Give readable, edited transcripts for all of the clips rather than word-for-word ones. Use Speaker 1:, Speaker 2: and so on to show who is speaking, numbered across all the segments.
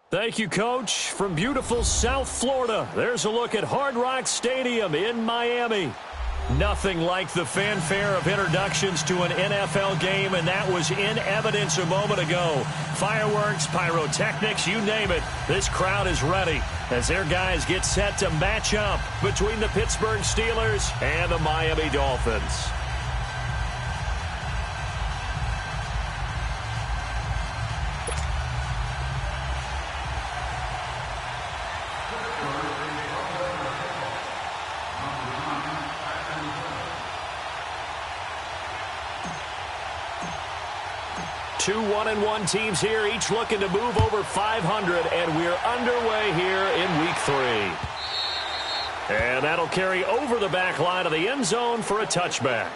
Speaker 1: Thank you, Coach. From beautiful South Florida, there's a look at Hard Rock Stadium in Miami. Nothing like the fanfare of introductions to an NFL game, and that was in evidence a moment ago. Fireworks, pyrotechnics, you name it. This crowd is ready as their guys get set to match up between the Pittsburgh Steelers and the Miami Dolphins. Two 1-1 teams here, each looking to move over 500, and we're underway here in Week 3. And that'll carry over the back line of the end zone for a touchback.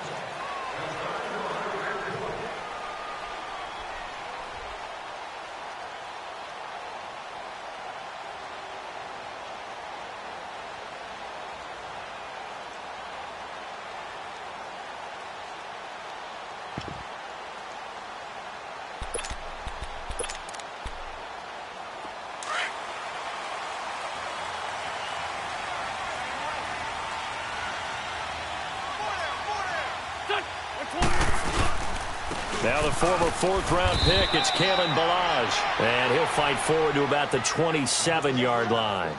Speaker 1: Now the former fourth-round pick, it's Kalen Ballage, and he'll fight forward to about the 27-yard line.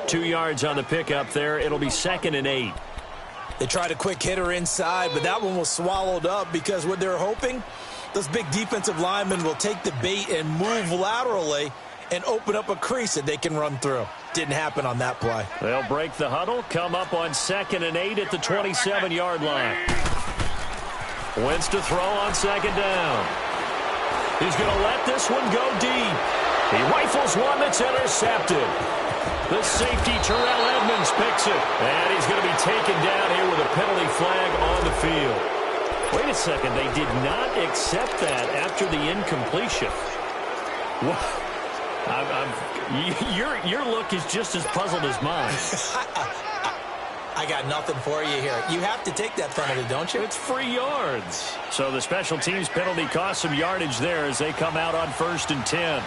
Speaker 1: 2 yards on the pickup there. It'll be 2nd and 8.
Speaker 2: They tried a quick hitter inside, but that one was swallowed up because what they're hoping, those big defensive linemen will take the bait and move laterally and open up a crease that they can run through. Didn't happen on that play.
Speaker 1: They'll break the huddle, come up on 2nd and 8 at the 27-yard line. Wentz to throw on 2nd down. He's going to let this one go deep. He rifles one that's intercepted. The safety, Terrell Edmonds, picks it. And he's going to be taken down here with a penalty flag on the field. Wait a second. They did not accept that after the incompletion. Your look is just as puzzled as mine.
Speaker 2: I got nothing for you here. You have to take that penalty, don't you?
Speaker 1: It's free yards. So the special teams penalty cost some yardage there as they come out on 1st and 10.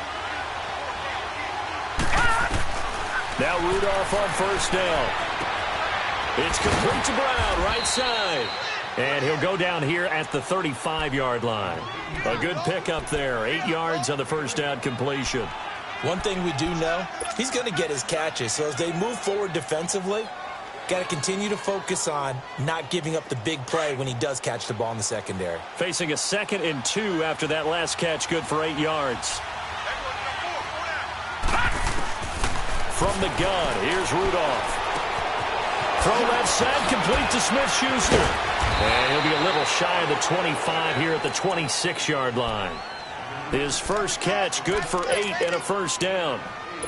Speaker 1: Now Rudolph on 1st down. It's complete to Brown, right side. And he'll go down here at the 35-yard line. A good pickup there. 8 yards on the 1st down completion.
Speaker 2: One thing we do know, he's going to get his catches. So as they move forward defensively, got to continue to focus on not giving up the big play when he does catch the ball in the secondary.
Speaker 1: Facing a 2nd and 2 after that last catch, good for 8 yards. From the gun, here's Rudolph. Throw left side, complete to Smith-Schuster. And he'll be a little shy of the 25 here at the 26-yard line. His first catch, good for 8 and a 1st down.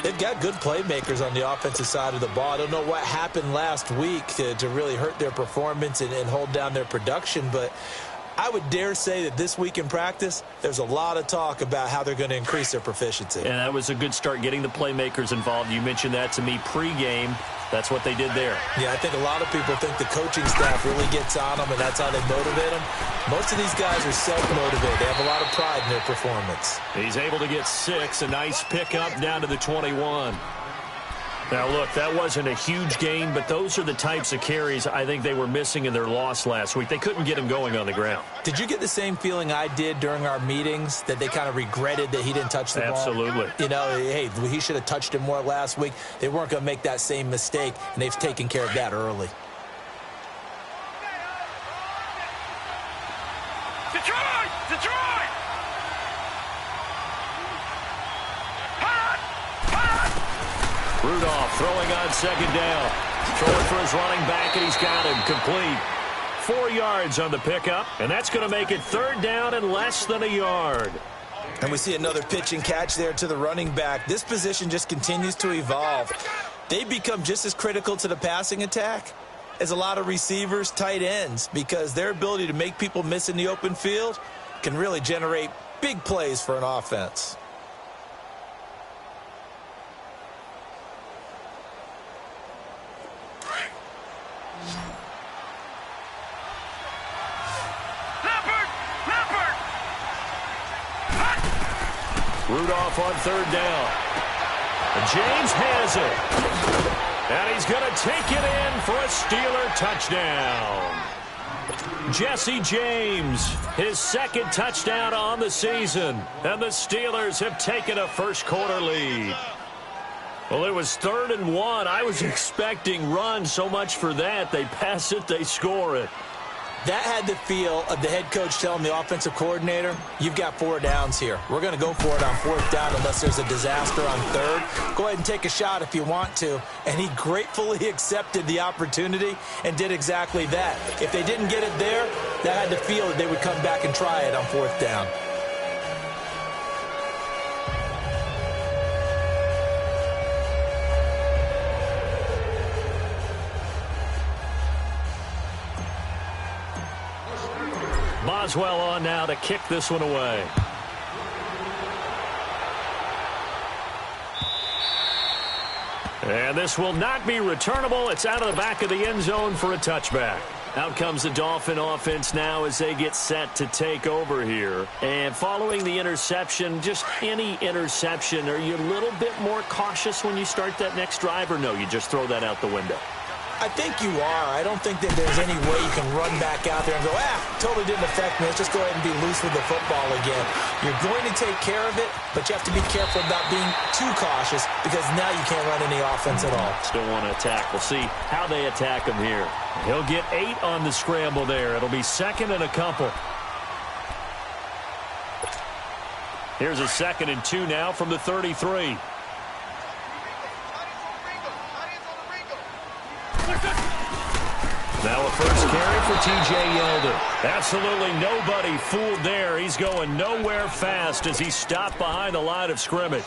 Speaker 2: They've got good playmakers on the offensive side of the ball. I don't know what happened last week to really hurt their performance and hold down their production, but I would dare say that this week in practice, there's a lot of talk about how they're going to increase their proficiency.
Speaker 1: And that was a good start getting the playmakers involved. You mentioned that to me pregame. That's what they did there.
Speaker 2: Yeah, I think a lot of people think the coaching staff really gets on them, and that's how they motivate them. Most of these guys are self-motivated. They have a lot of pride in their performance.
Speaker 1: He's able to get 6. A nice pickup down to the 21. Now, look, that wasn't a huge gain, but those are the types of carries I think they were missing in their loss last week. They couldn't get him going on the ground.
Speaker 2: Did you get the same feeling I did during our meetings, that they kind of regretted that he didn't touch the ball?
Speaker 1: Absolutely.
Speaker 2: You know, hey, he should have touched it more last week. They weren't going to make that same mistake, and they've taken care of that early.
Speaker 3: Detroit! Detroit!
Speaker 1: Rudolph throwing on 2nd down. Throwing for his running back, and he's got him complete. 4 yards on the pickup, and that's going to make it 3rd down and less than a yard.
Speaker 2: And we see another pitch and catch there to the running back. This position just continues to evolve. They become just as critical to the passing attack as a lot of receivers, tight ends, because their ability to make people miss in the open field can really generate big plays for an offense.
Speaker 1: Rudolph on third down. James has it. And he's going to take it in for a Steeler touchdown. Jesse James, his second touchdown on the season. And the Steelers have taken a first-quarter lead. Well, it was 3rd and 1. I was expecting run, so much for that. They pass it, they score it.
Speaker 2: That had the feel of the head coach telling the offensive coordinator, you've got 4 downs here. We're going to go for it on 4th down unless there's a disaster on 3rd. Go ahead and take a shot if you want to. And he gratefully accepted the opportunity and did exactly that. If they didn't get it there, that had the feel that they would come back and try it on 4th down.
Speaker 1: Boswell on now to kick this one away. And this will not be returnable. It's out of the back of the end zone for a touchback. Out comes the Dolphin offense now as they get set to take over here. And following the interception, just any interception, are you a little bit more cautious when you start that next drive, or no, you just throw that out the window?
Speaker 2: I think you are. I don't think that there's any way you can run back out there and go, totally didn't affect me. Let's just go ahead and be loose with the football again. You're going to take care of it, but you have to be careful about being too cautious because now you can't run any offense at all.
Speaker 1: Still want to attack. We'll see how they attack him here. He'll get 8 on the scramble there. It'll be 2nd and a couple. Here's a 2nd and 2 now from the 33. Now a first carry for T.J. Yeldon. Absolutely nobody fooled there. He's going nowhere fast as he stopped behind the line of scrimmage.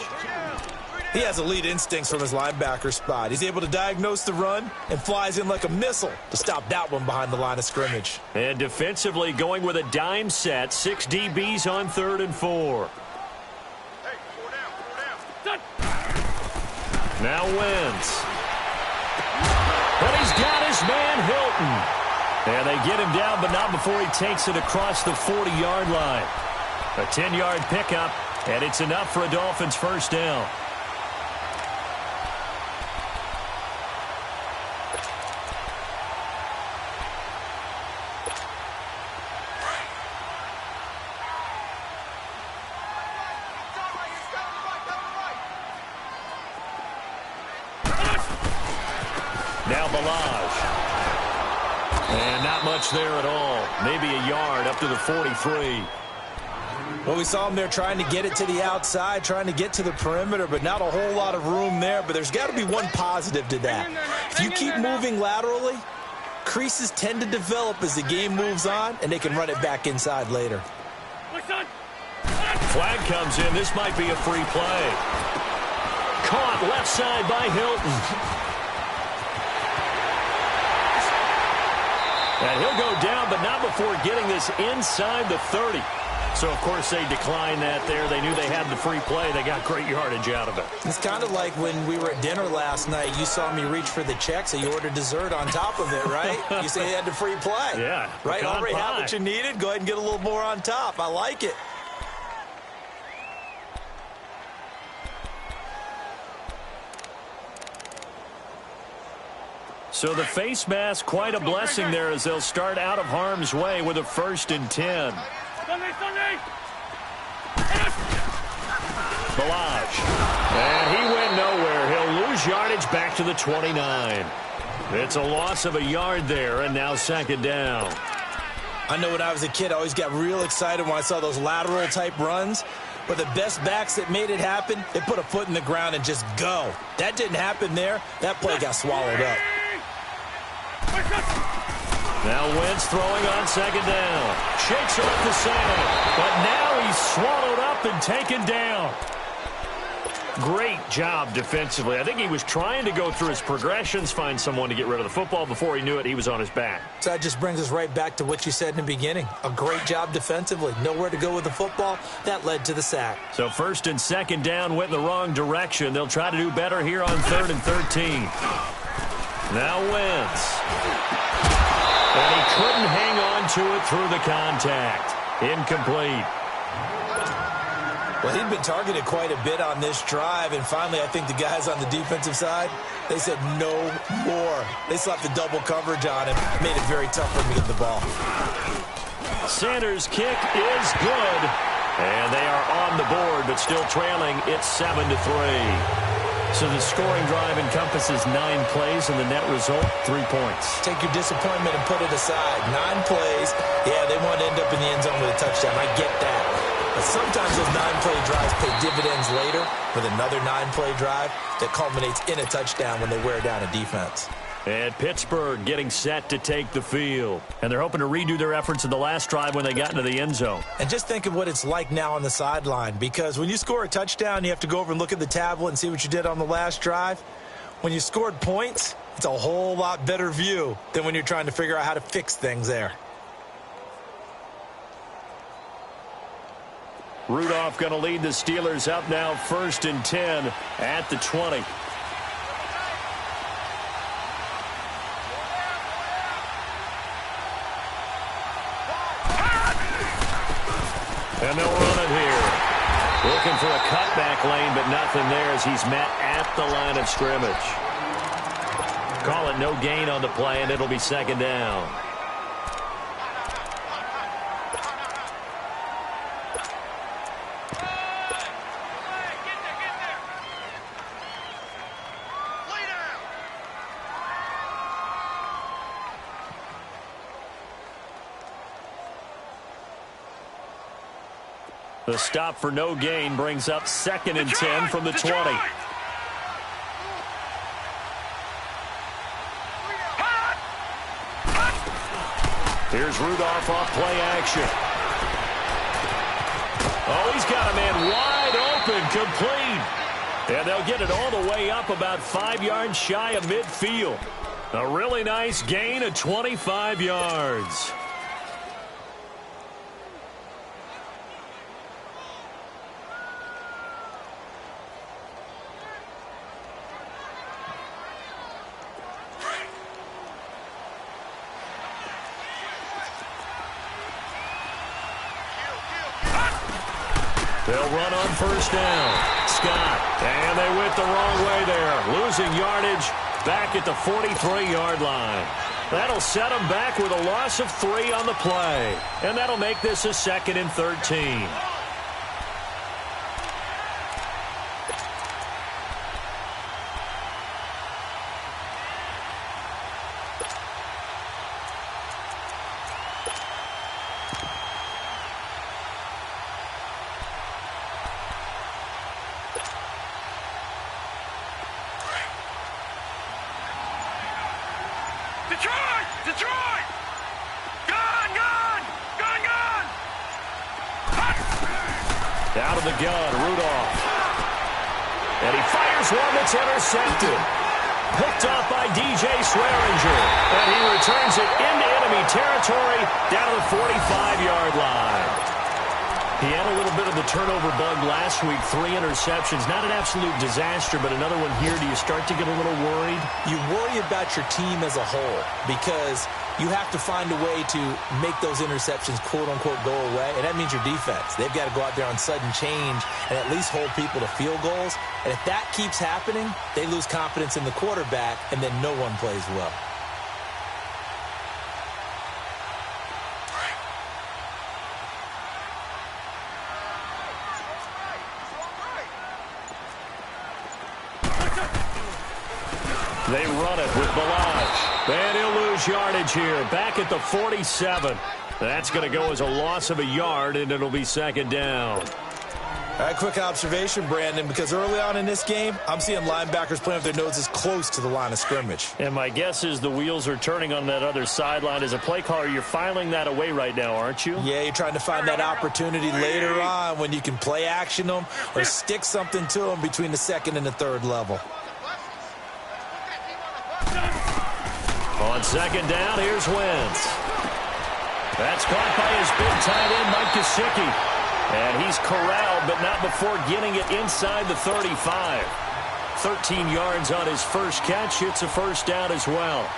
Speaker 2: He has elite instincts from his linebacker spot. He's able to diagnose the run and flies in like a missile to stop that one behind the line of scrimmage.
Speaker 1: And defensively going with a dime set. 6 DBs on 3rd and 4. Now Wentz. But he's got his man Hilton. And they get him down, but not before he takes it across the 40-yard line. A 10-yard pickup, and it's enough for a Dolphins first down. Now Balaj. And not much there at all. Maybe a yard up to the 43.
Speaker 2: Well, we saw him there trying to get it to the outside, trying to get to the perimeter, but not a whole lot of room there. But there's got to be one positive to that. If you keep moving laterally, creases tend to develop as the game moves on, and they can run it back inside later.
Speaker 1: Flag comes in. This might be a free play. Caught left side by Hilton. And he'll go down, but not before getting this inside the 30. So, of course, they declined that there. They knew they had the free play. They got great yardage out of it.
Speaker 2: It's kind of like when we were at dinner last night. You saw me reach for the check, so you ordered dessert on top of it, right? You say you had the free play.
Speaker 1: Yeah.
Speaker 2: Right? Already had what you needed. Go ahead and get a little more on top. I like it.
Speaker 1: So the face mask, quite a blessing there as they'll start out of harm's way with a 1st and 10. Balaj. And he went nowhere. He'll lose yardage back to the 29. It's a loss of a yard there, and now 2nd down.
Speaker 2: I know when I was a kid, I always got real excited when I saw those lateral-type runs. But the best backs that made it happen, they put a foot in the ground and just go. That didn't happen there. That play got swallowed up.
Speaker 1: Now Wentz throwing on 2nd down. Shakes it up the sand. But now he's swallowed up and taken down. Great job defensively. I think he was trying to go through his progressions, find someone to get rid of the football. Before he knew it, he was on his back.
Speaker 2: So that just brings us right back to what you said in the beginning. A great job defensively. Nowhere to go with the football. That led to the sack.
Speaker 1: So 1st and 2nd down went in the wrong direction. They'll try to do better here on 3rd and 13. Now Wentz. And he couldn't hang on to it through the contact. Incomplete.
Speaker 2: Well, he'd been targeted quite a bit on this drive, and finally I think the guys on the defensive side, they said no more. They slapped the double coverage on him, made it very tough for him to get the ball.
Speaker 1: Sanders' kick is good, and they are on the board, but still trailing. It's 7-3. So the scoring drive encompasses 9 plays, and the net result, 3 points.
Speaker 2: Take your disappointment and put it aside. 9 plays, yeah, they want to end up in the end zone with a touchdown. I get that. But sometimes those 9-play drives pay dividends later with another 9-play drive that culminates in a touchdown when they wear down a defense.
Speaker 1: And Pittsburgh getting set to take the field. And they're hoping to redo their efforts in the last drive when they got into the end zone.
Speaker 2: And just think of what it's like now on the sideline, because when you score a touchdown, you have to go over and look at the tablet and see what you did on the last drive. When you scored points, it's a whole lot better view than when you're trying to figure out how to fix things there.
Speaker 1: Rudolph going to lead the Steelers up now 1st and 10 at the 20. And they'll run it here. Looking for a cutback lane, but nothing there as he's met at the line of scrimmage. Call it no gain on the play, and it'll be 2nd down. The stop for no gain brings up 2nd and 10 from the 20. Here's Rudolph off play action. Oh, he's got a man wide open, complete. And they'll get it all the way up about 5 yards shy of midfield. A really nice gain of 25 yards. They'll run on 1st down. Scott, and they went the wrong way there. Losing yardage back at the 43-yard line. That'll set them back with a loss of 3 on the play. And that'll make this a 2nd and 13.
Speaker 3: Detroit! Gun!
Speaker 1: Out of the gun, Rudolph. And he fires one that's intercepted. Picked off by DJ Swearinger. And he returns it into enemy territory down to the 45-yard line. He had a little bit of the turnover bug last week, 3 interceptions. Not an absolute disaster, but another one here. Do you start to get a little worried?
Speaker 2: You worry about your team as a whole because you have to find a way to make those interceptions, quote-unquote, go away, and that means your defense. They've got to go out there on sudden change and at least hold people to field goals. And if that keeps happening, they lose confidence in the quarterback, and then no one plays well.
Speaker 1: They run it with Balaj. And he'll lose yardage here. Back at the 47. That's going to go as a loss of a yard, and it'll be 2nd down.
Speaker 2: All right, quick observation, Brandon, because early on in this game, I'm seeing linebackers playing with their noses close to the line of scrimmage.
Speaker 1: And my guess is the wheels are turning on that other sideline. As a play caller, you're filing that away right now, aren't you?
Speaker 2: Yeah, you're trying to find that opportunity later on when you can play action them or stick something to them between the 2nd and the 3rd level.
Speaker 1: On 2nd down, here's Wentz. That's caught by his big tight end, Mike Gesicki. And he's corralled, but not before getting it inside the 35. 13 yards on his first catch. It's a 1st down as well.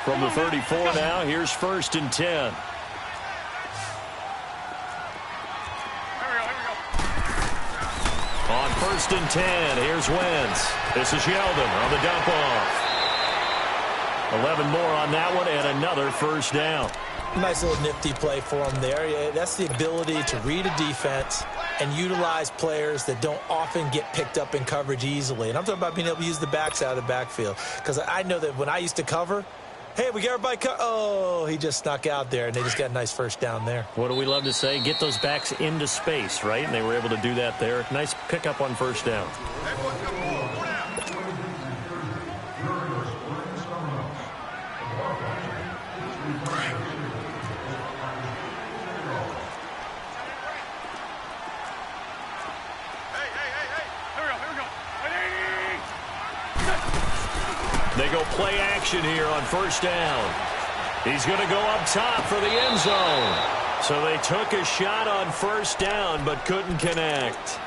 Speaker 1: From the 34 now, here's 1st and 10. On 1st and 10, here's Wentz. This is Yeldon on the dump off. 11 more on that one and another 1st down.
Speaker 2: Nice little nifty play for him there. Yeah, that's the ability to read a defense and utilize players that don't often get picked up in coverage easily. And I'm talking about being able to use the backs out of the backfield. Because I know that when I used to cover, hey, we got everybody oh, he just snuck out there, and they just got a nice 1st down there.
Speaker 1: What do we love to say? Get those backs into space, right? And they were able to do that there. Nice pickup on 1st down. They go play action here on 1st down. He's going to go up top for the end zone. So they took a shot on 1st down but couldn't connect.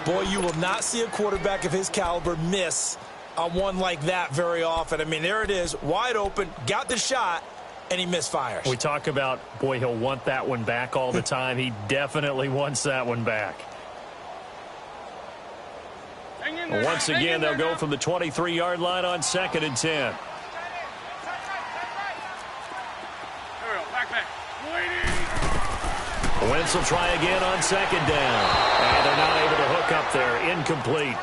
Speaker 2: Boy, you will not see a quarterback of his caliber miss on one like that very often. I mean, there it is, wide open, got the shot, and he misfires.
Speaker 1: We talk about, boy, he'll want that one back all the time. He definitely wants that one back. Once again, they'll go from the 23-yard line on 2nd and 10. Wentz will try again on 2nd down. And they're not able to hook up there. Incomplete.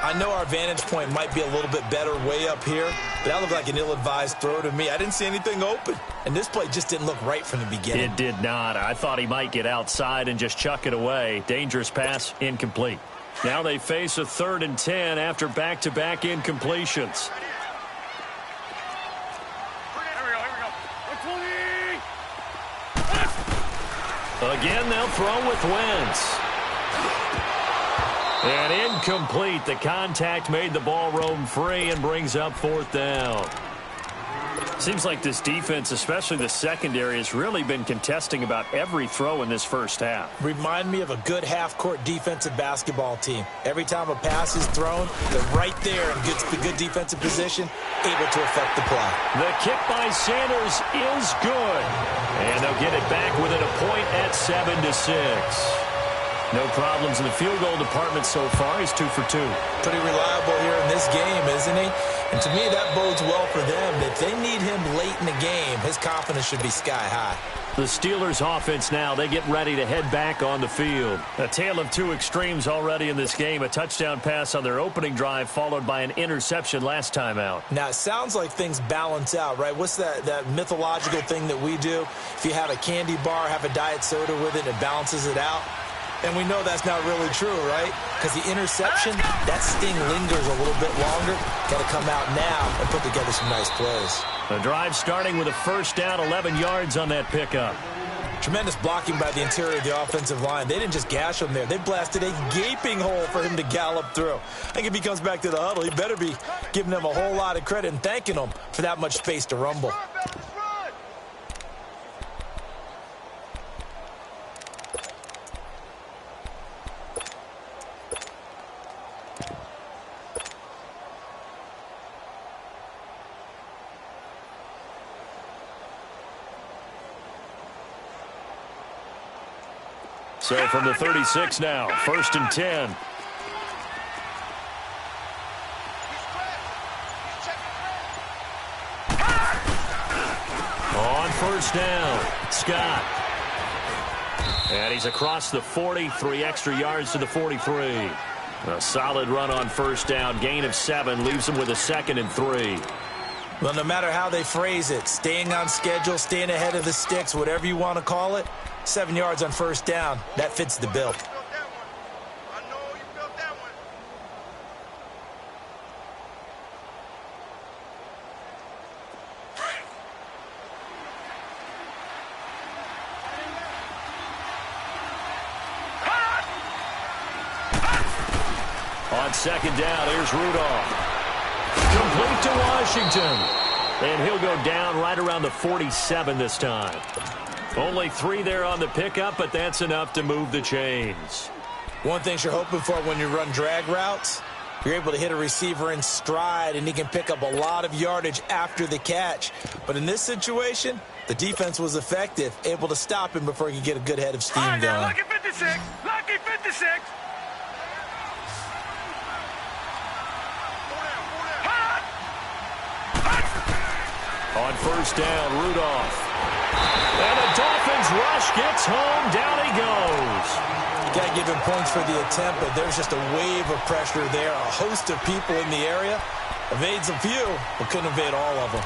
Speaker 2: I know our vantage point might be a little bit better way up here, but that looked like an ill-advised throw to me. I didn't see anything open, and this play just didn't look right from the beginning.
Speaker 1: It did not. I thought he might get outside and just chuck it away. Dangerous pass, incomplete. Now they face a 3rd and 10 after back-to-back incompletions. Again, they'll throw with Wentz. And incomplete. The contact made the ball roam free and brings up 4th down. Seems like this defense, especially the secondary, has really been contesting about every throw in this 1st half.
Speaker 2: Remind me of a good half-court defensive basketball team. Every time a pass is thrown, they're right there in good defensive position, able to affect the play.
Speaker 1: The kick by Sanders is good. And they'll get it back within a point at 7-6. No problems in the field goal department so far. He's 2 for 2.
Speaker 2: Pretty reliable here in this game, isn't he? And to me, that bodes well for them. If they need him late in the game, his confidence should be sky high.
Speaker 1: The Steelers offense now, they get ready to head back on the field. A tale of two extremes already in this game. A touchdown pass on their opening drive followed by an interception last time out.
Speaker 2: Now, it sounds like things balance out, right? What's that mythological thing that we do? If you have a candy bar, have a diet soda with it, it balances it out. And we know that's not really true, right? Because the interception, that sting lingers a little bit longer. Got to come out now and put together some nice plays.
Speaker 1: The drive starting with a 1st down, 11 yards on that pickup.
Speaker 2: Tremendous blocking by the interior of the offensive line. They didn't just gash him there. They blasted a gaping hole for him to gallop through. I think if he comes back to the huddle, he better be giving them a whole lot of credit and thanking them for that much space to rumble.
Speaker 1: So from the 36 now, 1st and 10. On 1st down, Scott. And he's across the 40, 3 extra yards to the 43. A solid run on 1st down, gain of 7, leaves him with a 2nd and 3.
Speaker 2: Well, no matter how they phrase it, staying on schedule, staying ahead of the sticks, whatever you want to call it, 7 yards on 1st down, that fits the bill.
Speaker 1: On 2nd down, here's Rudolph. Complete to Washington. And he'll go down right around the 47 this time. Only 3 there on the pickup, but that's enough to move the chains.
Speaker 2: One thing you're hoping for when you run drag routes, You're able to hit a receiver in stride, and he can pick up a lot of yardage after the catch. But in this situation, the defense was effective, able to stop him before he could get a good head of steam going.
Speaker 3: Now, lucky 56. Lucky 56.
Speaker 1: On first down, Rudolph. And the Dolphins rush gets home. Down he goes.
Speaker 2: Got to give him points for the attempt, but there's just a wave of pressure there. A host of people in the area. Evades a few, but couldn't evade all of them.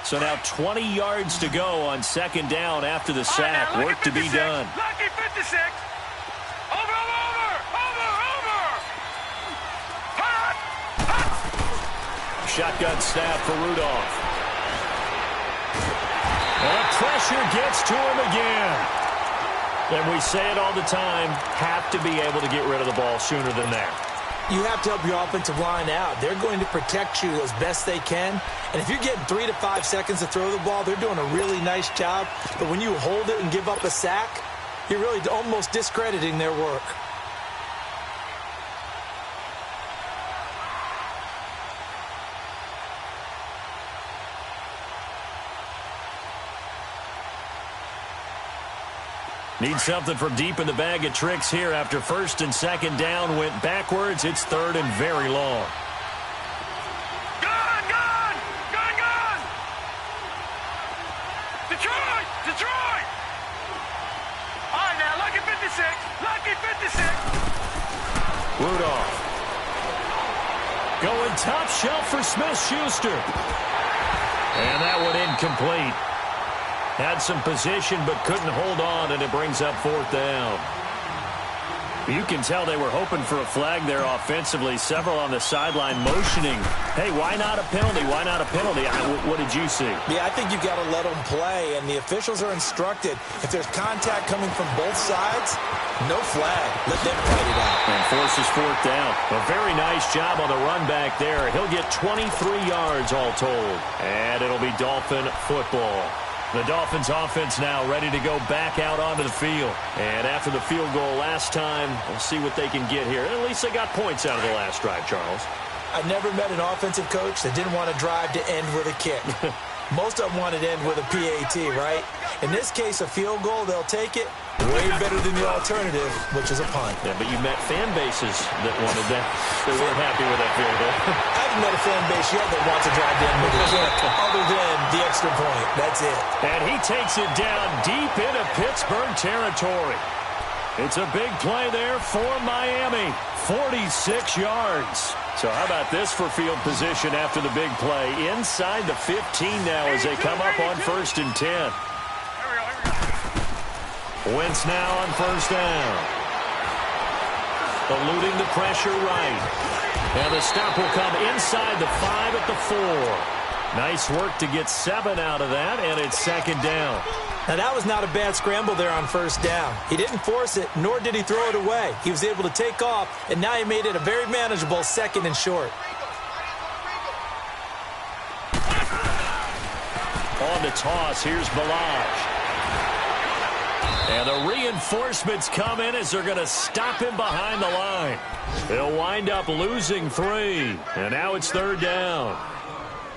Speaker 1: So now 20 yards to go on second down after the sack. Work to be done.
Speaker 3: Lucky 56. Over.
Speaker 1: Shotgun snap for Rudolph. And pressure gets to him again. And we say it all the time, have to be able to get rid of the ball sooner than that.
Speaker 2: You have to help your offensive line out. They're going to protect you as best they can. And if you're getting 3 to 5 seconds to throw the ball, they're doing a really nice job. But when you hold it and give up a sack, you're really almost discrediting their work.
Speaker 1: Need something from deep in the bag of tricks here after first and second down went backwards. It's third and very long.
Speaker 3: Gone! Detroit! All right, now, lucky 56. Lucky 56.
Speaker 1: Rudolph. Going top shelf for Smith-Schuster. And that one incomplete. Had some position but couldn't hold on, and it brings up fourth down. You can tell they were hoping for a flag there offensively. Several on the sideline motioning. Hey, why not a penalty? Why not a penalty? What did you see?
Speaker 2: Yeah, I think you've got to let them play, and the officials are instructed. If there's contact coming from both sides, no flag. Let them fight it out.
Speaker 1: And forces fourth down. A very nice job on the run back there. He'll get 23 yards all told. And it'll be Dolphin football. The Dolphins offense now ready to go back out onto the field. And after the field goal last time, we'll see what they can get here. At least they got points out of the last drive, Charles.
Speaker 2: I never met an offensive coach that didn't want to drive to end with a kick. Most of them wanted to end with a PAT, right? In this case, a field goal, they'll take it. Way better than the alternative, which is a punt.
Speaker 1: Yeah, but you met fan bases that wanted that. They weren't happy with that field goal.
Speaker 2: I haven't met a fan base yet that wants to drive to end with a kick, other than the extra point. That's it.
Speaker 1: And he takes it down deep into Pittsburgh territory. It's a big play there for Miami. 46 yards. So how about this for field position after the big play? Inside the 15 now as they come up on first and 10. Wentz now on first down. Eluding the pressure right. And the stop will come inside the 5 at the 4. Nice work to get 7 out of that, and it's second down.
Speaker 2: Now, that was not a bad scramble there on first down. He didn't force it, nor did he throw it away. He was able to take off, and now he made it a very manageable second and short.
Speaker 1: On the toss, here's Balaj. And the reinforcements come in as they're going to stop him behind the line. They'll wind up losing 3, and now it's third down.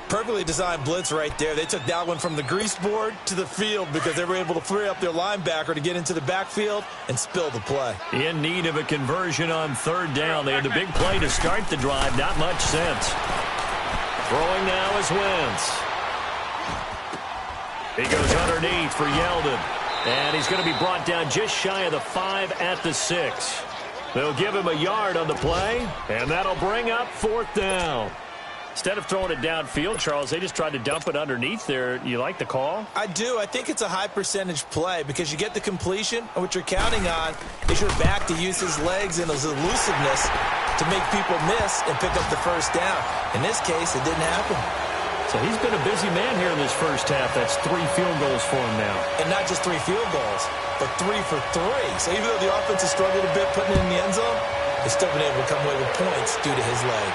Speaker 2: Perfectly designed blitz right there. They took that one from the grease board to the field because they were able to free up their linebacker to get into the backfield and spill the play.
Speaker 1: In need of a conversion on third down. They had the big play to start the drive. Not much sense. Throwing now is Wentz. He goes underneath for Yeldon. And he's going to be brought down just shy of the 5 at the 6. They'll give him a yard on the play, and that'll bring up fourth down. Instead of throwing it downfield, Charles, they just tried to dump it underneath there. You like the call?
Speaker 2: I do. I think it's a high percentage play because you get the completion, and what you're counting on is your back to use his legs and his elusiveness to make people miss and pick up the first down. In this case, it didn't happen.
Speaker 1: So he's been a busy man here in this first half. That's 3 field goals for him now.
Speaker 2: And not just 3 field goals, but 3 for 3. So even though the offense has struggled a bit putting it in the end zone, They've still been able to come away with points due to his leg.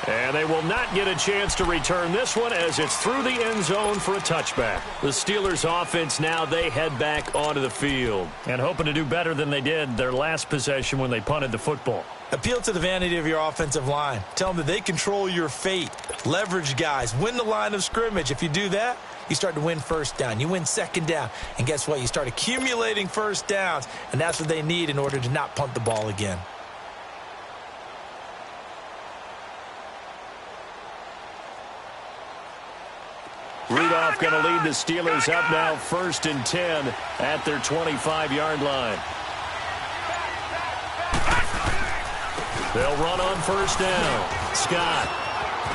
Speaker 1: And they will not get a chance to return this one as it's through the end zone for a touchback. The Steelers offense now, they head back onto the field and hoping to do better than they did their last possession when they punted the football.
Speaker 2: Appeal to the vanity of your offensive line. Tell them that they control your fate. Leverage guys. Win the line of scrimmage. If you do that, you start to win first down. You win second down. And guess what? You start accumulating first downs. And that's what they need in order to not punt the ball again.
Speaker 1: Rudolph going to lead the Steelers up now 1st and 10 at their 25-yard line. They'll run on first down. Scott.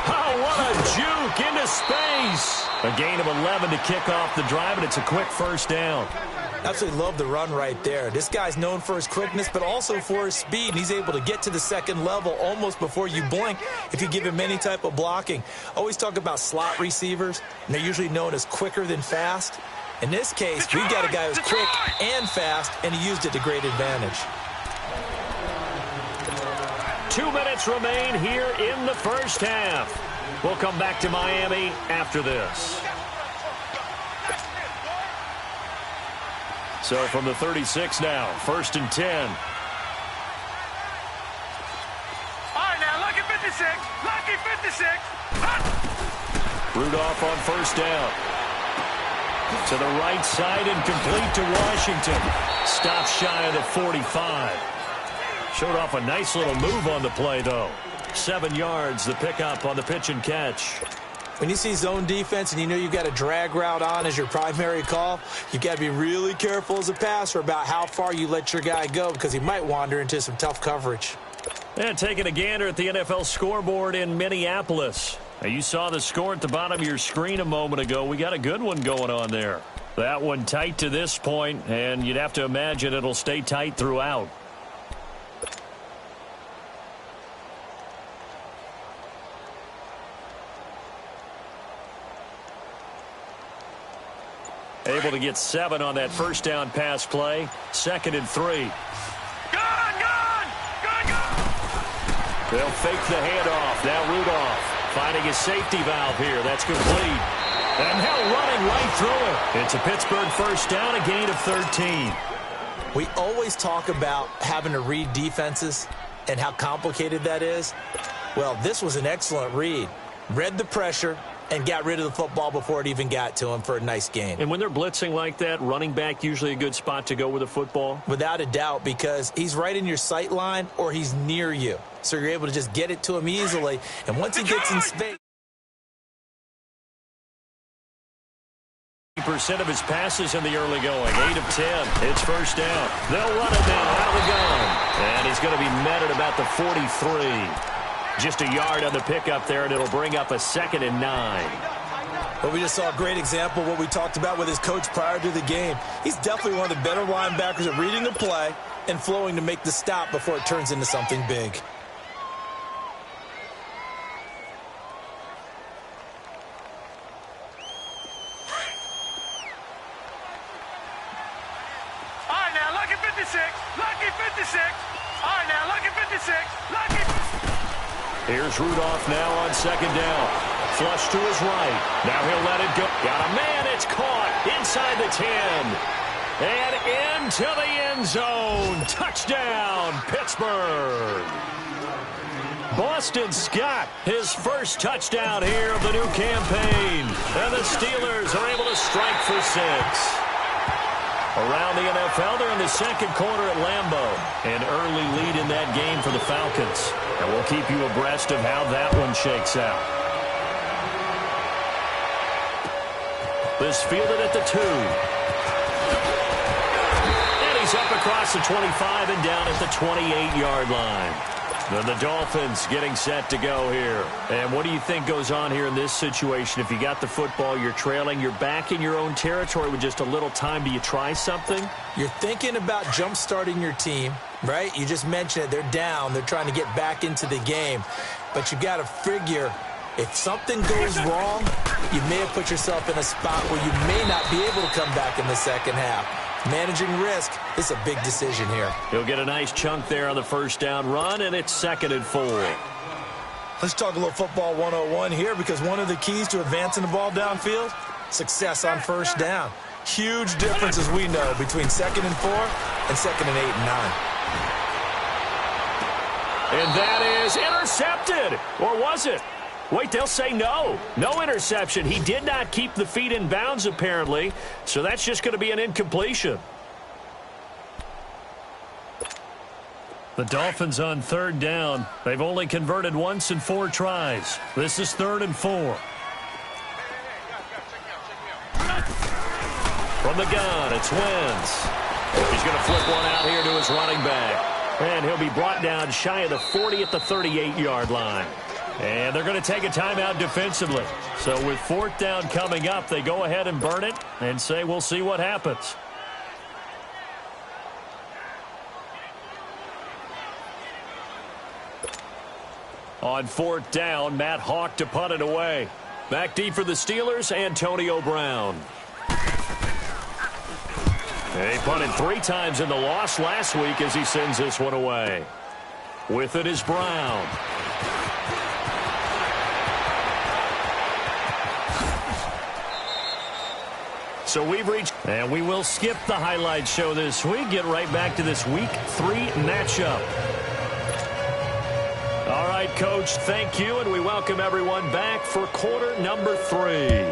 Speaker 1: Oh, what a juke into space. A gain of 11 to kick off the drive, and it's a quick first down.
Speaker 2: Absolutely love the run right there. This guy's known for his quickness, but also for his speed. And he's able to get to the second level almost before you blink if you give him any type of blocking. Always talk about slot receivers, and they're usually known as quicker than fast. In this case, we've got a guy who's quick and fast, and he used it to great advantage.
Speaker 1: 2 minutes remain here in the first half. We'll come back to Miami after this. So from the 36 now, 1st and 10.
Speaker 3: All right, now, lucky 56. Lucky 56.
Speaker 1: Rudolph on first down. To the right side and complete to Washington. Stop shy of the 45. Showed off a nice little move on the play, though. 7 yards, the pickup on the pitch and catch.
Speaker 2: When you see zone defense and you know you've got a drag route on as your primary call, you've got to be really careful as a passer about how far you let your guy go because he might wander into some tough coverage.
Speaker 1: And taking a gander at the NFL scoreboard in Minneapolis. Now, you saw the score at the bottom of your screen a moment ago. We got a good one going on there. That one tight to this point, and you'd have to imagine it'll stay tight throughout. Able to get 7 on that first down pass play. 2nd and 3.
Speaker 3: Gone!
Speaker 1: They'll fake the handoff. Now Rudolph finding a safety valve here. That's complete. And now running right through it. It's a Pittsburgh first down, a gain of 13.
Speaker 2: We always talk about having to read defenses and how complicated that is. Well, this was an excellent read. Read the pressure and got rid of the football before it even got to him for a nice gain.
Speaker 1: And when they're blitzing like that, running back usually a good spot to go with the football?
Speaker 2: Without a doubt, because he's right in your sight line or he's near you. So you're able to just get it to him easily. And once he gets in space,
Speaker 1: percent of his passes in the early going. 8 of 10. It's first down. They'll run it now. Out of the gun. And he's going to be met at about the 43. Just a yard on the pickup there, and it'll bring up a 2nd and 9.
Speaker 2: Well, we just saw a great example of what we talked about with his coach prior to the game. He's definitely one of the better linebackers at reading the play and flowing to make the stop before it turns into something big.
Speaker 3: All right, now, lucky 56. Lucky 56. All right, now, lucky 56. Lucky.
Speaker 1: Here's Rudolph now on 2nd down. Flush to his right. Now he'll let it go. Got a man. It's caught inside the 10. And into the end zone. Touchdown, Pittsburgh. Boston Scott, his first touchdown here of the new campaign. And the Steelers are able to strike for 6. Around the NFL, they're in the second quarter at Lambeau. An early lead in that game for the Falcons. And we'll keep you abreast of how that one shakes out. This fielded at the 2. And he's up across the 25 and down at the 28-yard line. Then the Dolphins getting set to go here. And what do you think goes on here in this situation? If you got the football, you're trailing, you're back in your own territory with just a little time. Do you try something?
Speaker 2: You're thinking about jump-starting your team, right? You just mentioned it. They're down. They're trying to get back into the game. But you got to figure if something goes wrong, you may have put yourself in a spot where you may not be able to come back in the second half. Managing risk is a big decision here.
Speaker 1: He'll get a nice chunk there on the first down run, and it's 2nd and 4.
Speaker 2: Let's talk a little football 101 here, because one of the keys to advancing the ball downfield, success on first down. Huge difference, as we know, between 2nd and 4 and 2nd and 8 and 9.
Speaker 1: And that is intercepted. Or was it? Wait, they'll say no. No interception. He did not keep the feet in bounds, apparently. So that's just going to be an incompletion. The Dolphins on 3rd down. They've only converted once in 4 tries. This is 3rd and 4. From the gun, it's Wentz. He's going to flip one out here to his running back. And he'll be brought down shy of the 40 at the 38-yard line. And they're going to take a timeout defensively. So with 4th down coming up, they go ahead and burn it and say we'll see what happens. On 4th down, Matt Hawk to punt it away. Back deep for the Steelers, Antonio Brown. He punted 3 times in the loss last week as he sends this one away. With it is Brown. So we've reached, and we will skip the highlight show this week. Get right back to this Week 3 matchup. All right, Coach, thank you, and we welcome everyone back for quarter number 3.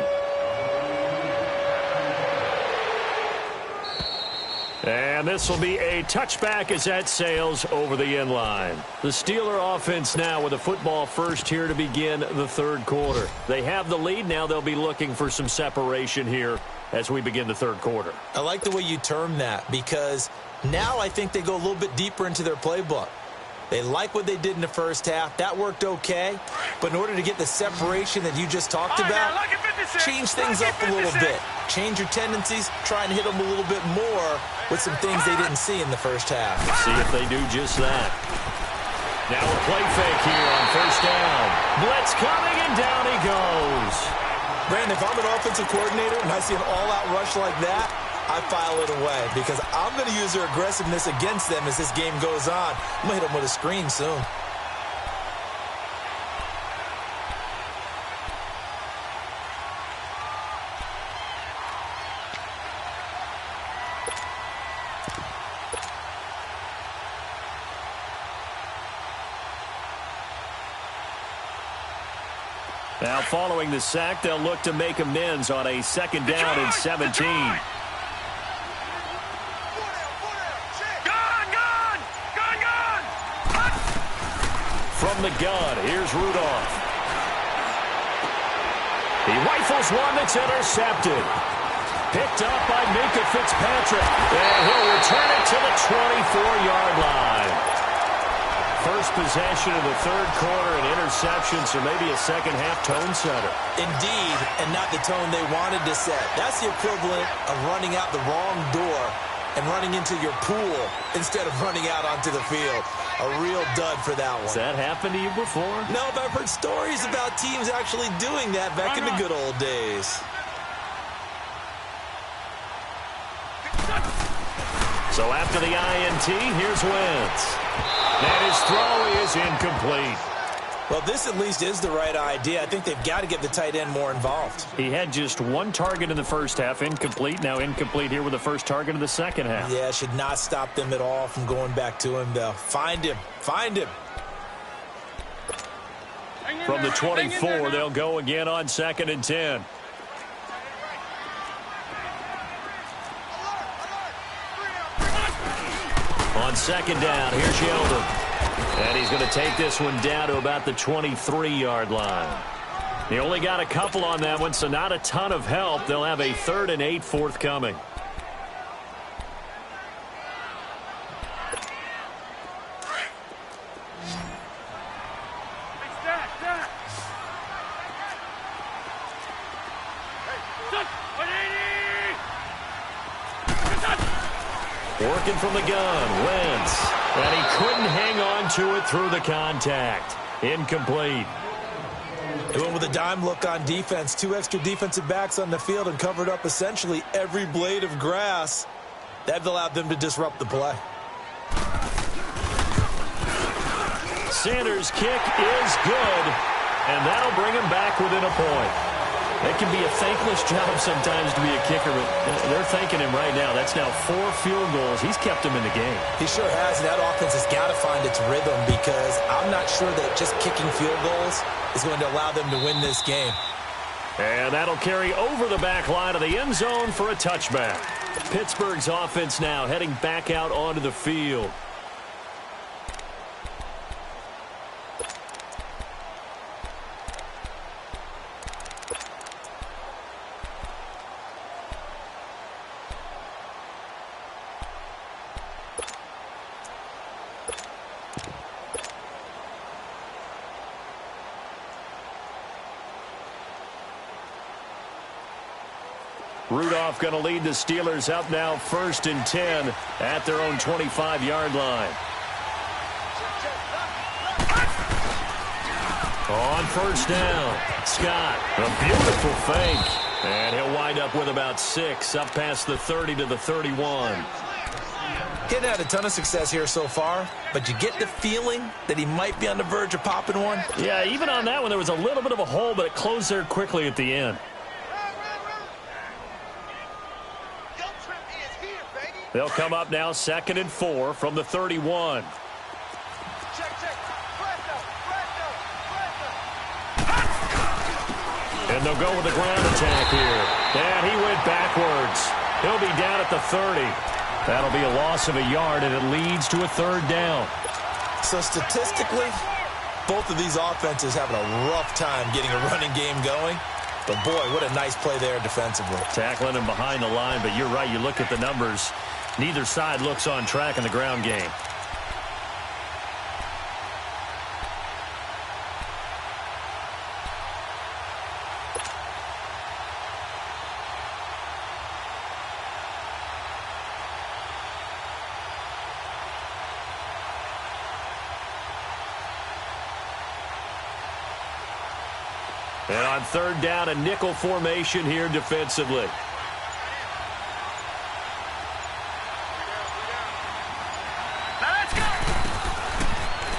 Speaker 1: And this will be a touchback as that sails over the end line. The Steeler offense now with a football first here to begin the 3rd quarter. They have the lead. Now they'll be looking for some separation here as we begin the 3rd quarter.
Speaker 2: I like the way you term that, because now I think they go a little bit deeper into their playbook. They like what they did in the first half. That worked okay. But in order to get the separation that you just talked about, change things up a little bit. Change your tendencies. Try and hit them a little bit more with some things they didn't see in the first half.
Speaker 1: See if they do just that. Now a play fake here on first down. Blitz coming, and down he goes.
Speaker 2: Brandon, if I'm an offensive coordinator and I see an all-out rush like that, I file it away, because I'm going to use their aggressiveness against them as this game goes on. I'm going to hit them with a screen soon.
Speaker 1: Now following the sack, they'll look to make amends on a 2nd down and 17. From the gun, here's Rudolph. He rifles one that's intercepted. Picked up by Minkah Fitzpatrick. And he'll return it to the 24-yard line. First possession of the 3rd quarter, and interception, so maybe a second-half tone setter.
Speaker 2: Indeed, and not the tone they wanted to set. That's the equivalent of running out the wrong door and running into your pool instead of running out onto the field. A real dud for that one.
Speaker 1: Has that happened to you before?
Speaker 2: No, but I've heard stories about teams actually doing that back in the good old days.
Speaker 1: So after the INT, here's Wentz. And his throw is incomplete.
Speaker 2: Well, this at least is the right idea. I think they've got to get the tight end more involved.
Speaker 1: He had just 1 target in the first half, incomplete. Now incomplete here with the first target of the second half.
Speaker 2: Yeah, should not stop them at all from going back to him, though. Find him. Find him.
Speaker 1: From the 24, they'll go again on 2nd and 10. On 2nd down, here's Yeldon. And he's going to take this one down to about the 23-yard line. He only got a couple on that one, so not a ton of help. They'll have a 3rd and 8 forthcoming. Working from the gun, Wentz. And he couldn't hang on to it through the contact. Incomplete.
Speaker 2: They went with a dime look on defense. 2 extra defensive backs on the field and covered up essentially every blade of grass. That allowed them to disrupt the play.
Speaker 1: Sanders' kick is good, and that'll bring him back within a point. It can be a thankless job sometimes to be a kicker, but they're thanking him right now. That's now 4 field goals. He's kept him in the game.
Speaker 2: He sure has, and that offense has got to find its rhythm because I'm not sure that just kicking field goals is going to allow them to win this game.
Speaker 1: And that'll carry over the back line of the end zone for a touchback. Pittsburgh's offense now heading back out onto the field. Rudolph going to lead the Steelers up now 1st and 10 at their own 25-yard line. On 1st down, Scott, a beautiful fake. And he'll wind up with about 6 up past the 30 to the 31.
Speaker 2: Hadn't had a ton of success here so far, but you get the feeling that he might be on the verge of popping one.
Speaker 1: Yeah, even on that one, there was a little bit of a hole, but it closed there quickly at the end. They'll come up now 2nd and 4 from the 31. And they'll go with a ground attack here. And he went backwards. He'll be down at the 30. That'll be a loss of a yard, and it leads to a 3rd down.
Speaker 2: So statistically, both of these offenses having a rough time getting a running game going. But, boy, what a nice play there defensively.
Speaker 1: Tackling him behind the line, but you're right. You look at the numbers. Neither side looks on track in the ground game. And on 3rd down, a nickel formation here defensively.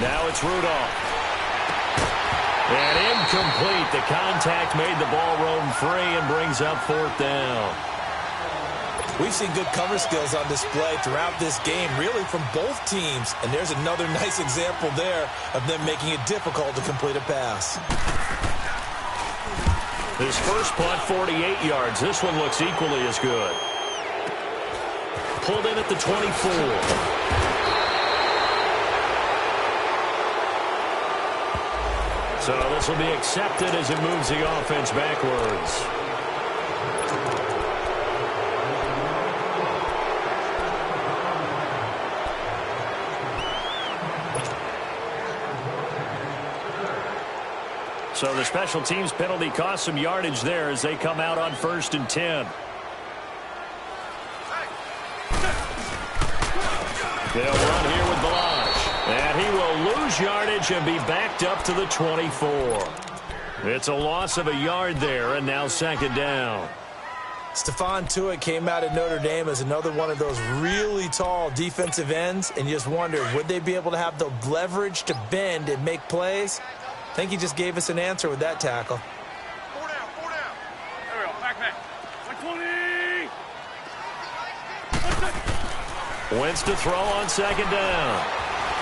Speaker 1: Now it's Rudolph. And incomplete. The contact made the ball roam free and brings up 4th down.
Speaker 2: We've seen good cover skills on display throughout this game, really from both teams. And there's another nice example there of them making it difficult to complete a pass.
Speaker 1: His first punt, 48 yards. This one looks equally as good. Pulled in at the 24. So this will be accepted as it moves the offense backwards. So the special teams penalty cost some yardage there as they come out on 1st and 10. They'll run here with Balazs. And he will lose yardage and be backed up to the 24. It's a loss of a yard there, and now 2nd down.
Speaker 2: Stephon Tuitt came out at Notre Dame as another one of those really tall defensive ends, and you just wondered, would they be able to have the leverage to bend and make plays? I think he just gave us an answer with that tackle.
Speaker 3: 4 down, 4 down. There we go, back. 120.
Speaker 1: Wentz to throw on 2nd down.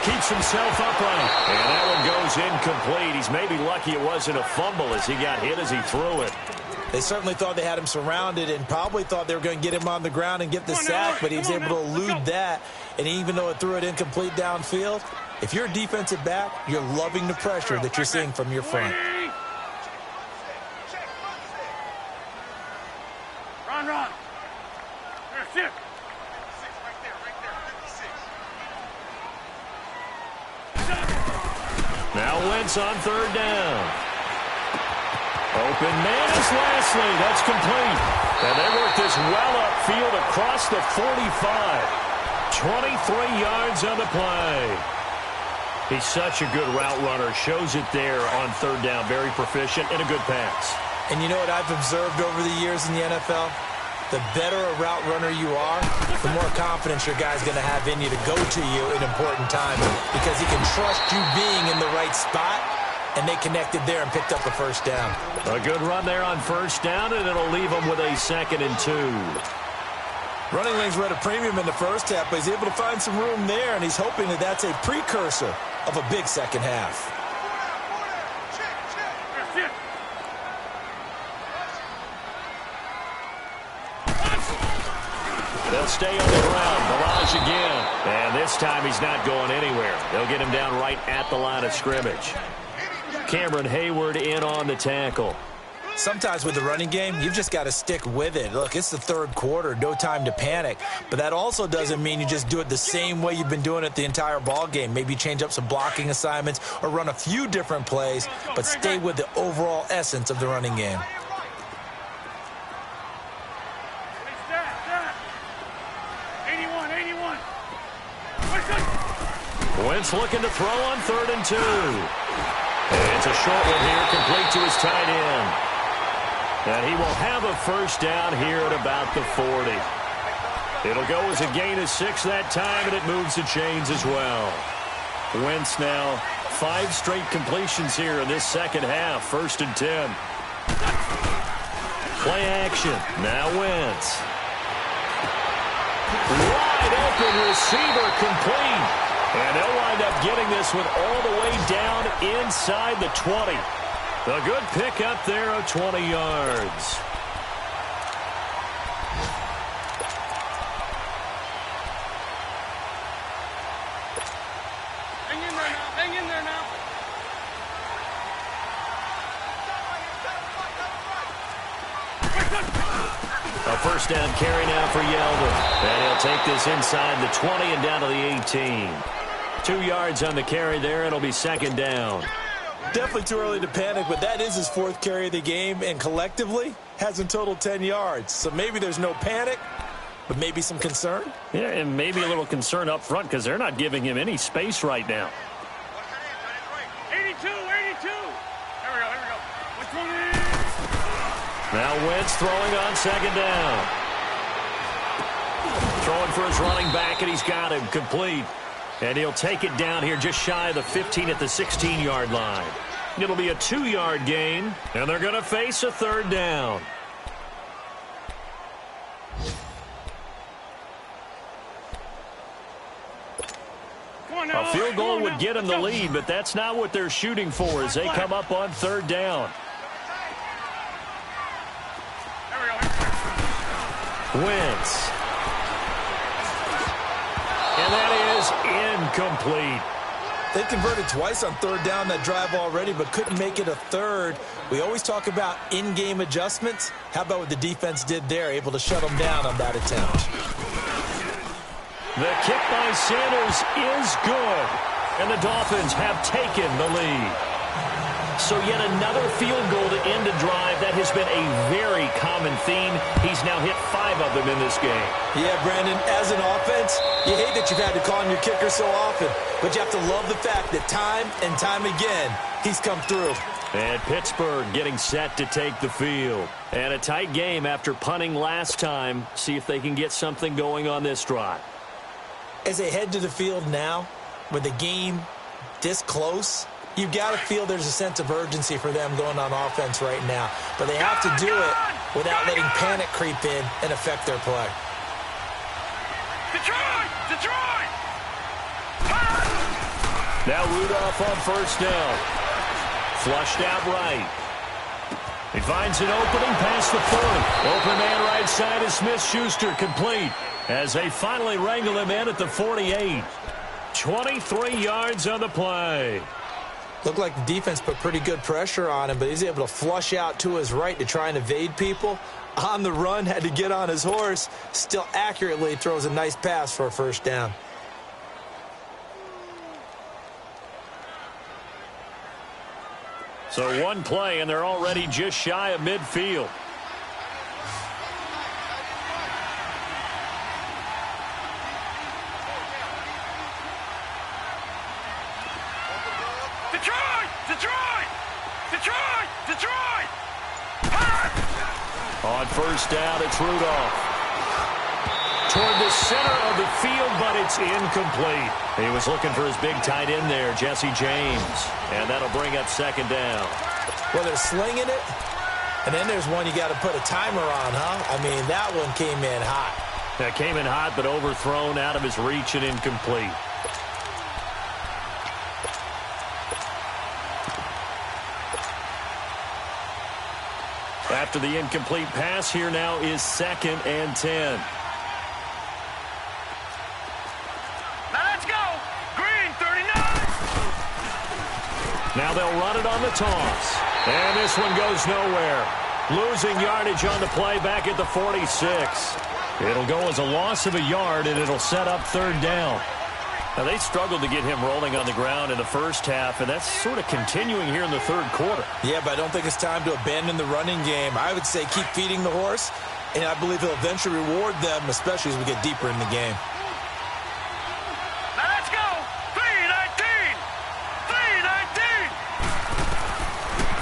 Speaker 1: Keeps himself upright. And that one goes incomplete. He's maybe lucky it wasn't a fumble as he got hit as he threw it.
Speaker 2: They certainly thought they had him surrounded and probably thought they were going to get him on the ground and get the sack, but he was able to elude that. And even though it threw it incomplete downfield, if you're a defensive back, you're loving the pressure that you're seeing from your front.
Speaker 3: Run. There, sit.
Speaker 1: Now Wentz on 3rd down. Open man is Lashley. That's complete. And they work this well upfield across the 45. 23 yards on the play. He's such a good route runner. Shows it there on 3rd down. Very proficient and a good pass.
Speaker 2: And you know what I've observed over the years in the NFL? the better a route runner you are, the more confidence your guy's going to have in you to go to you in important times because he can trust you being in the right spot, and they connected there and picked up a first down.
Speaker 1: A good run there on first down, and it'll leave them with a 2nd and 2.
Speaker 2: Running lanes were at a premium in the first half, but he's able to find some room there, and he's hoping that that's a precursor of a big second half.
Speaker 1: They'll stay on the ground. Barrage again. And this time he's not going anywhere. They'll get him down right at the line of scrimmage. Cameron Hayward in on the tackle.
Speaker 2: Sometimes with the running game, you've just got to stick with it. Look, it's the third quarter, no time to panic. But that also doesn't mean you just do it the same way you've been doing it the entire ball game. Maybe change up some blocking assignments or run a few different plays, but stay with the overall essence of the running game.
Speaker 1: Wentz looking to throw on 3rd and 2. It's a short one here, complete to his tight end. And he will have a first down here at about the 40. It'll go as a gain of 6 that time, and it moves the chains as well. Wentz now 5 straight completions here in this second half, 1st and 10. Play action. Now Wentz. Wide open receiver complete. And they'll wind up getting this one all the way down inside the 20. A good pick up there of 20 yards.
Speaker 3: Hang in there now. Hang in there now.
Speaker 1: A first down carry now for Yeldon. And he'll take this inside the 20 and down to the 18. 2 yards on the carry there. It'll be 2nd down.
Speaker 2: Definitely too early to panic, but that is his 4th carry of the game, and collectively has in total 10 yards. So maybe there's no panic, but maybe some concern.
Speaker 1: Yeah, and maybe a little concern up front because they're not giving him any space right now.
Speaker 3: 82, 82. Here we go. Which one is?
Speaker 1: Now Wentz throwing on 2nd down. Throwing for his running back, and he's got him complete. And he'll take it down here just shy of the 15 at the 16-yard line. It'll be a 2-yard gain, and they're going to face a 3rd down. A field goal would get them the lead, but that's not what they're shooting for as they come up on 3rd down. Wentz. And that is incomplete.
Speaker 2: They converted twice on 3rd down that drive already, but couldn't make it a 3rd. We always talk about in-game adjustments. How about what the defense did there, able to shut them down on that attempt?
Speaker 1: The kick by Sanders is good, and the Dolphins have taken the lead. So yet another field goal to end a drive. That has been a very common theme. He's now hit 5 of them in this game.
Speaker 2: Yeah, Brandon, as an offense, you hate that you've had to call on your kicker so often, but you have to love the fact that time and time again, he's come through.
Speaker 1: And Pittsburgh getting set to take the field. And a tight game after punting last time. See if they can get something going on this drive.
Speaker 2: As they head to the field now, with the game this close, you've got to feel there's a sense of urgency for them going on offense right now. But they have to do it without letting panic creep in and affect their play.
Speaker 3: Detroit! Detroit!
Speaker 1: Now Rudolph on 1st down. Flushed out right. He finds an opening past the 40. Open man right side is Smith-Schuster, complete. As they finally wrangle him in at the 48. 23 yards on the play.
Speaker 2: Looked like the defense put pretty good pressure on him, but he's able to flush out to his right to try and evade people. On the run, had to get on his horse. Still accurately throws a nice pass for a first down.
Speaker 1: So one play, and they're already just shy of midfield.
Speaker 3: Detroit! Detroit! Detroit! Detroit!
Speaker 1: On 1st down, it's Rudolph. center of the field, but it's incomplete. He was looking for his big tight end there, Jesse James. And that'll bring up second down.
Speaker 2: Well, they're slinging it, and then there's one you got to put a timer on, huh? I mean, that one came in hot.
Speaker 1: That came in hot, but overthrown, out of his reach, and incomplete. After the incomplete pass, here now is 2nd and 10.
Speaker 3: Now let's go. Green, 39.
Speaker 1: Now they'll run it on the toss. And this one goes nowhere. Losing yardage on the play back at the 46. It'll go as a loss of a yard, and it'll set up 3rd down. Now, they struggled to get him rolling on the ground in the first half, and that's sort of continuing here in the 3rd quarter.
Speaker 2: Yeah, but I don't think it's time to abandon the running game. I would say keep feeding the horse, and I believe he'll eventually reward them, especially as we get deeper in the game.
Speaker 3: Now let's go. 319. 319.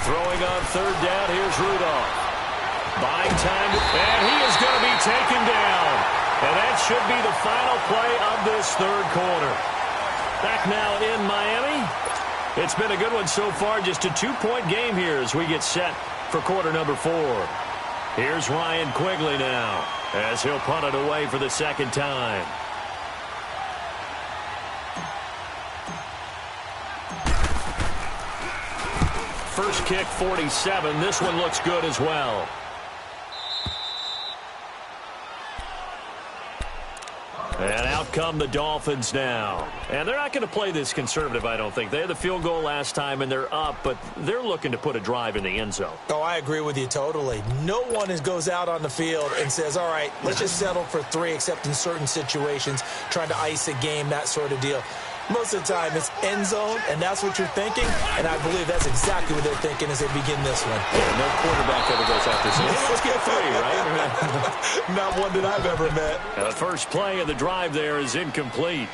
Speaker 1: Throwing on 3rd down, here's Rudolph. Buying time, and he is going to be taken down. And that should be the final play of this 3rd quarter. Back now in Miami. It's been a good one so far. Just a 2-point game here as we get set for quarter number 4. Here's Ryan Quigley now as he'll punt it away for the 2nd time. First kick, 47. This one looks good as well. And out come the Dolphins now. And they're not going to play this conservative, I don't think. They had the field goal last time, and they're up, but they're looking to put a drive in the end zone.
Speaker 2: Oh, I agree with you totally. No one goes out on the field and says, all right, let's just settle for 3, except in certain situations, trying to ice a game, that sort of deal. Most of the time, it's end zone, and that's what you're thinking, and I believe that's exactly what they're thinking as they begin this one.
Speaker 1: Yeah, no quarterback ever goes out there saying, hey, let's get 3, right?
Speaker 2: Not one that I've ever met.
Speaker 1: The first play of the drive there is incomplete.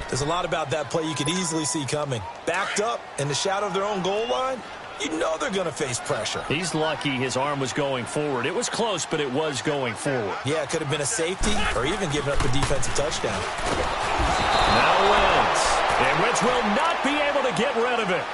Speaker 2: There's a lot about that play you could easily see coming. Backed up in the shadow of their own goal line, you know they're going to face pressure.
Speaker 1: He's lucky his arm was going forward. It was close, but it was going forward.
Speaker 2: Yeah, it could have been a safety or even given up a defensive touchdown.
Speaker 1: Now Wentz. And Wentz will not be able to get rid of it.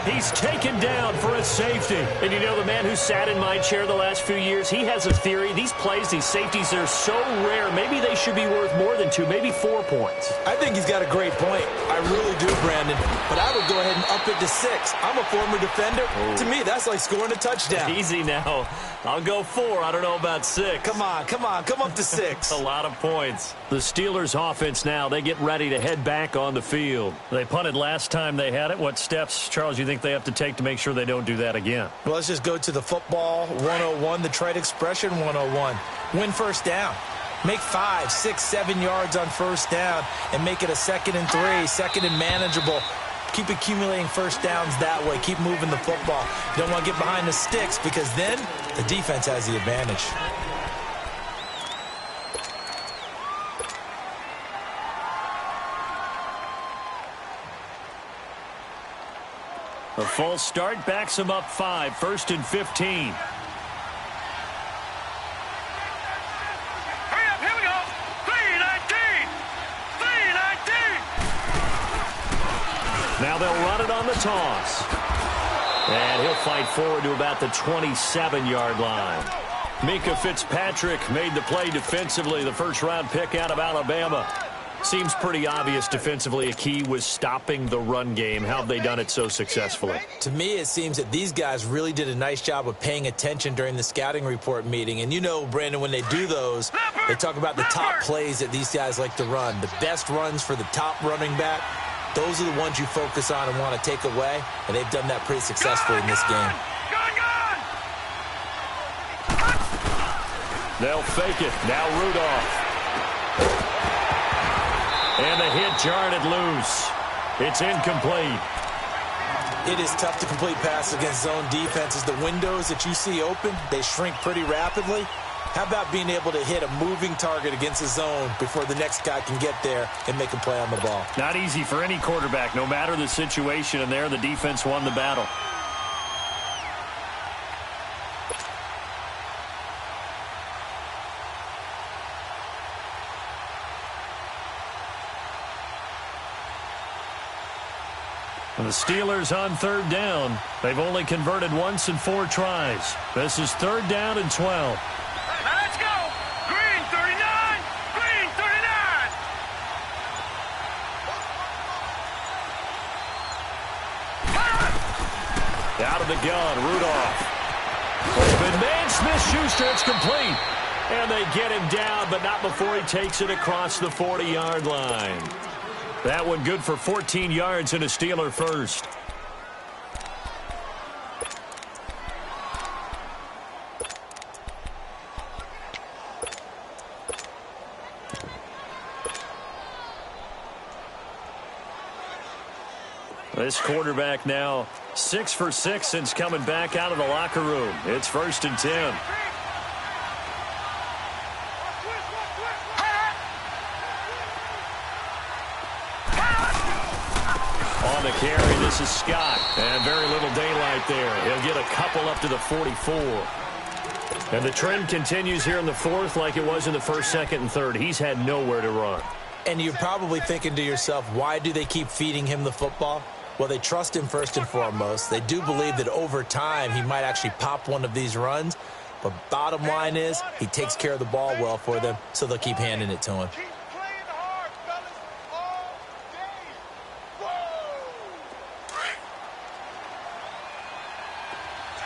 Speaker 1: He's taken down for a safety. And you know, the man who sat in my chair the last few years, he has a theory. These plays, these safeties, they're so rare. Maybe they should be worth more than 2, maybe 4 points.
Speaker 2: I think he's got a great point. I really do, Brandon. But I would go ahead and up it to 6. I'm a former defender.
Speaker 1: Oh.
Speaker 2: To me, that's like scoring a touchdown.
Speaker 1: Easy now. I'll go 4. I don't know about 6.
Speaker 2: Come on. Come up to 6.
Speaker 1: A lot of points. The Steelers offense now, they get ready to head back on the field. They punted last time they had it. What steps, Charles, you think they have to take to make sure they don't do that again?
Speaker 2: Well, let's just go to the football 101, the trade expression 101. Win first down. Make 5, 6, 7 yards on first down and make it a 2nd and 3, 2nd and manageable. Keep accumulating first downs that way. Keep moving the football. You don't want to get behind the sticks because then the defense has the advantage.
Speaker 1: A false start backs him up 5, 1st and 15.
Speaker 3: Hurry up, here we go. 319. 319.
Speaker 1: Now they'll run it on the toss. And he'll fight forward to about the 27-yard line. Minka Fitzpatrick made the play defensively, the 1st-round pick out of Alabama. Seems pretty obvious defensively a key was stopping the run game. How have they done it so successfully?
Speaker 2: To me, it seems that these guys really did a nice job of paying attention during the scouting report meeting. And you know, Brandon, when they do those, they talk about the top plays that these guys like to run. The best runs for the top running back, those are the ones you focus on and want to take away. And they've done that pretty successfully in this game.
Speaker 1: They'll fake it. Now Rudolph. And the hit jarred it loose. It's incomplete.
Speaker 2: It is tough to complete passes against zone defenses. The windows that you see open, they shrink pretty rapidly. How about being able to hit a moving target against a zone before the next guy can get there and make a play on the ball?
Speaker 1: Not easy for any quarterback, no matter the situation. And there, the defense won the battle. And the Steelers on third down. They've only converted once in 4 tries. This is third down and 12.
Speaker 3: Now let's go. Green 39. Green 39.
Speaker 1: Out of the gun, Rudolph. Open man, Smith-Schuster, it's complete. And they get him down, but not before he takes it across the 40-yard line. That one good for 14 yards and a Steeler first. This quarterback now 6 for 6 since coming back out of the locker room. It's 1st and 10. On the carry, this is Scott. And very little daylight there. He'll get a couple up to the 44. And the trend continues here in the 4th like it was in the 1st, 2nd, and 3rd. He's had nowhere to run.
Speaker 2: And you're probably thinking to yourself, why do they keep feeding him the football? Well, they trust him first and foremost. They do believe that over time he might actually pop one of these runs. But bottom line is he takes care of the ball well for them, so they'll keep handing it to him.
Speaker 3: Keep playing hard, fellas, all day. Whoa! Tight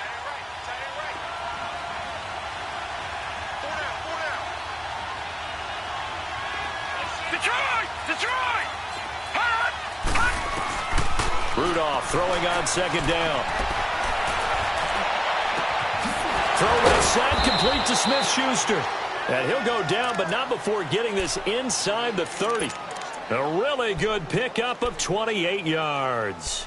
Speaker 3: end right, tight end right. 4 down, 4 down. Detroit! Detroit! Hot! Hot!
Speaker 1: Rudolph throwing on 2nd down. Throw left side, complete to Smith-Schuster. And he'll go down, but not before getting this inside the 30. A really good pickup of 28 yards.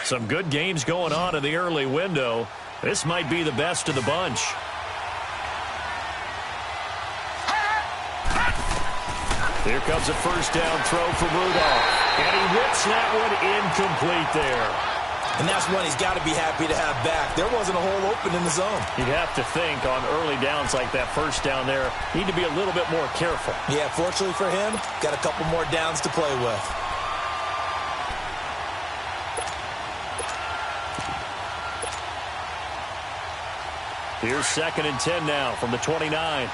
Speaker 1: Some good games going on in the early window. This might be the best of the bunch. Here comes a 1st down throw for Rudolph. And he whips that one incomplete there.
Speaker 2: And that's one he's got to be happy to have back. There wasn't a hole open in the zone.
Speaker 1: You'd have to think on early downs like that 1st down there, need to be a little bit more careful.
Speaker 2: Yeah, fortunately for him, got a couple more downs to play with.
Speaker 1: Here's 2nd and 10 now from the 29.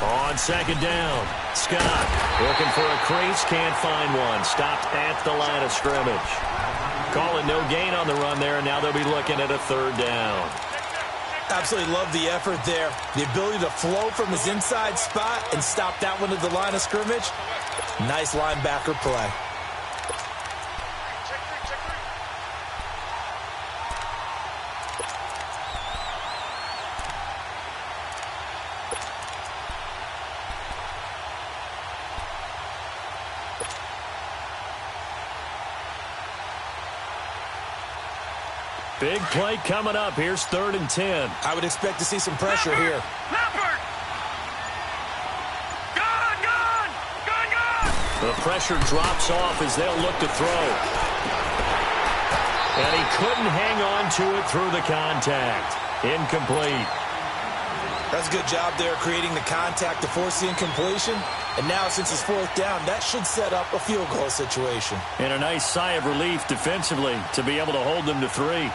Speaker 1: On 2nd down, Scott looking for a crease, can't find one. Stopped at the line of scrimmage. Calling no gain on the run there, and now they'll be looking at a 3rd down.
Speaker 2: Absolutely love the effort there. The ability to flow from his inside spot and stop that one at the line of scrimmage. Nice linebacker play.
Speaker 1: Big play coming up. Here's 3rd and 10.
Speaker 2: I would expect to see some pressure here.
Speaker 3: Leopard! Gone, gone! Gone, gone!
Speaker 1: The pressure drops off as they'll look to throw. And he couldn't hang on to it through the contact. Incomplete.
Speaker 2: That's a good job there creating the contact to force the incompletion. And now since it's 4th down, that should set up a field goal situation.
Speaker 1: And a nice sigh of relief defensively to be able to hold them to 3.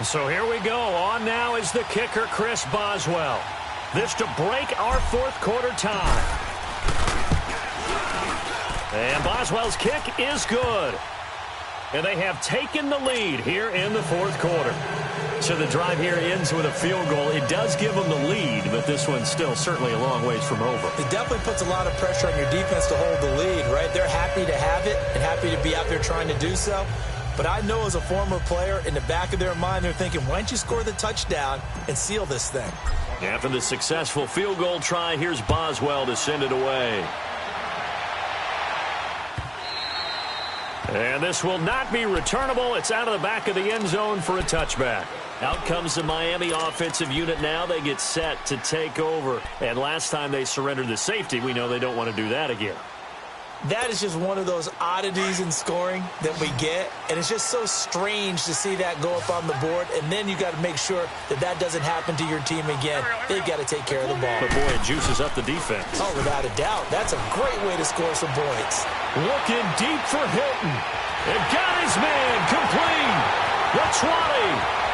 Speaker 1: So here we go. On now is the kicker, Chris Boswell. This to break our 4th quarter tie. And Boswell's kick is good. And they have taken the lead here in the 4th quarter. So the drive here ends with a field goal. It does give them the lead, but this one's still certainly a long ways from over.
Speaker 2: It definitely puts a lot of pressure on your defense to hold the lead, right? They're happy to have it and happy to be out there trying to do so. But I know as a former player, in the back of their mind, they're thinking, why don't you score the touchdown and seal this thing?
Speaker 1: After the successful field goal try, here's Boswell to send it away. And this will not be returnable. It's out of the back of the end zone for a touchback. Out comes the Miami offensive unit now. They get set to take over. And last time they surrendered the safety, we know they don't want to do that again.
Speaker 2: That is just one of those oddities in scoring that we get, and it's just so strange to see that go up on the board, and then you got to make sure that that doesn't happen to your team again. They've got to take care of the ball.
Speaker 1: But, boy, it juices up the defense.
Speaker 2: Oh, without a doubt. That's a great way to score some points.
Speaker 1: Looking deep for Hilton. And got his man complete. The 20,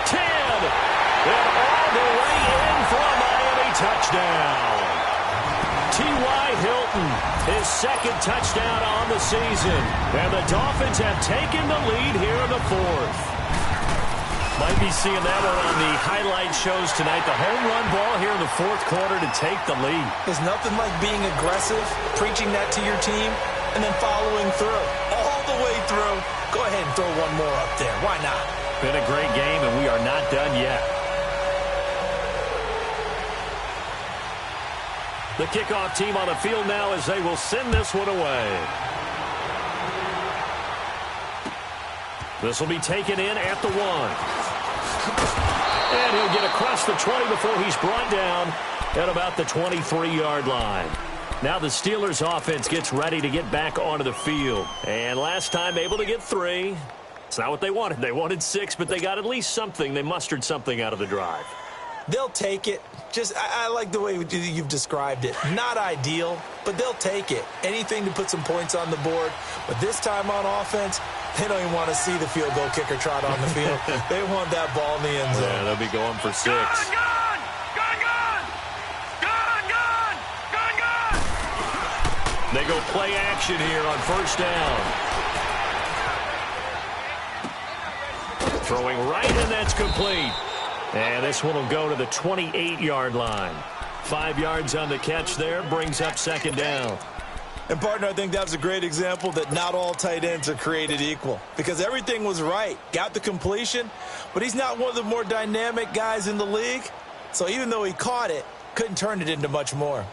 Speaker 1: 10, and all the way in for a Miami touchdown. T.Y. Hilton, his second touchdown on the season. And the Dolphins have taken the lead here in the fourth. Might be seeing that one on the highlight shows tonight. The home run ball here in the fourth quarter to take the lead.
Speaker 2: There's nothing like being aggressive, preaching that to your team, and then following through. All the way through. Go ahead and throw one more up there. Why not?
Speaker 1: Been a great game, and we are not done yet. The kickoff team on the field now as they will send this one away. This will be taken in at the 1. And he'll get across the 20 before he's brought down at about the 23-yard line. Now the Steelers offense gets ready to get back onto the field. And last time able to get 3. It's not what they wanted. They wanted 6, but they got at least something. They mustered something out of the drive.
Speaker 2: They'll take it. I like the way you've described it. Not ideal, but they'll take it. Anything to put some points on the board. But this time on offense, they don't even want to see the field goal kicker trot on the field. They want that ball in the end zone.
Speaker 1: Yeah, they'll be going for 6. They go play action here on first down. Throwing right, and that's complete. And this one will go to the 28-yard line. 5 yards on the catch there, brings up second down.
Speaker 2: And, partner, I think that was a great example that not all tight ends are created equal. Because everything was right. Got the completion, but he's not one of the more dynamic guys in the league. So even though he caught it, couldn't turn it into much more.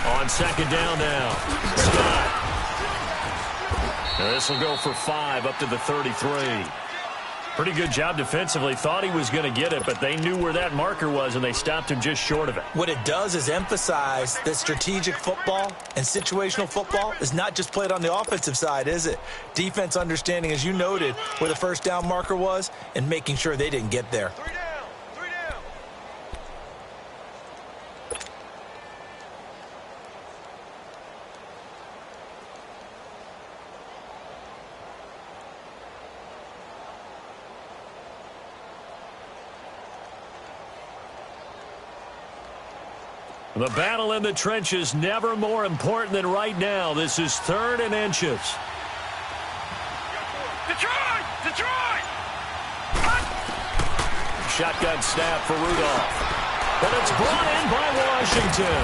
Speaker 1: On second down now, Scott. This will go for 5 up to the 33. Pretty good job defensively. Thought he was going to get it, but they knew where that marker was, and they stopped him just short of it.
Speaker 2: What it does is emphasize that strategic football and situational football is not just played on the offensive side, is it? Defense understanding, as you noted, where the first down marker was and making sure they didn't get there.
Speaker 1: The battle in the trenches never more important than right now. This is 3rd and inches.
Speaker 3: Detroit! Detroit!
Speaker 1: Shotgun snap for Rudolph. But it's brought in by Washington.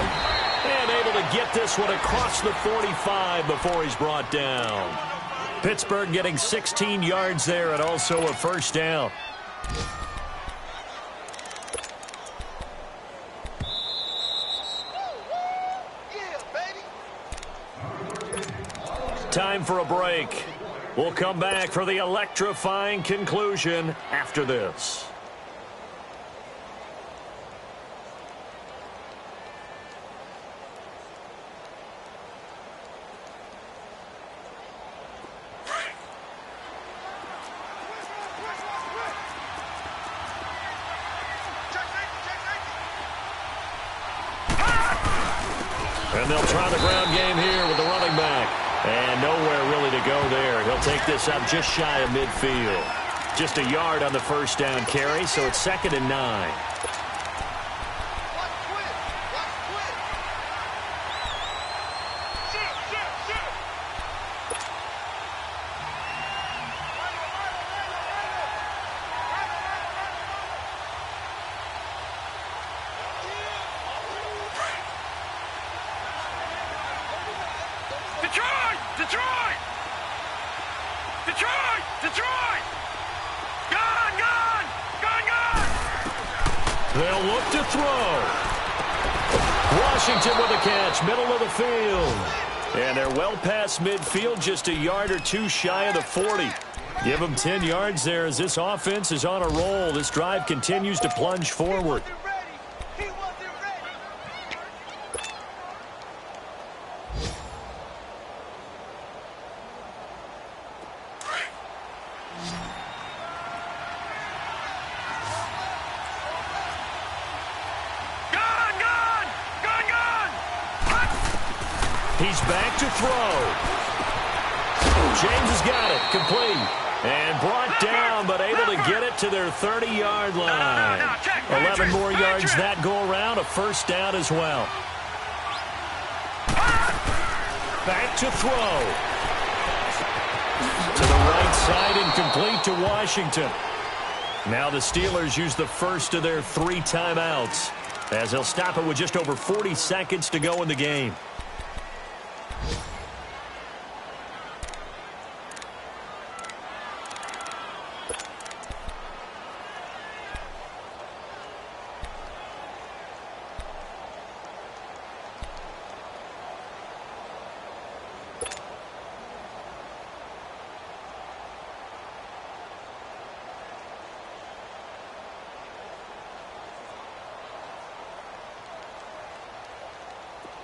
Speaker 1: And able to get this one across the 45 before he's brought down. Pittsburgh getting 16 yards there and also a first down. Time for a break. We'll come back for the electrifying conclusion after this. And they'll try the ground game here with the running back. And nowhere really to go there. He'll take this up just shy of midfield. Just a yard on the first down carry, so it's 2nd and 9.
Speaker 3: Detroit! Detroit! Detroit! Detroit! Gone! Gone! Gone! Gone!
Speaker 1: They'll look to throw. Washington with a catch, middle of the field. And they're well past midfield, just a yard or two shy of the 40. Give them 10 yards there as this offense is on a roll. This drive continues to plunge forward.
Speaker 3: He's
Speaker 1: back to throw. James has got it. Complete. And brought down, but able to get it to their 30-yard line. 11 more yards that go around. A first down as well. Back to throw. To the right side and complete to Washington. Now the Steelers use the first of their 3 timeouts, as they'll stop it with just over 40 seconds to go in the game.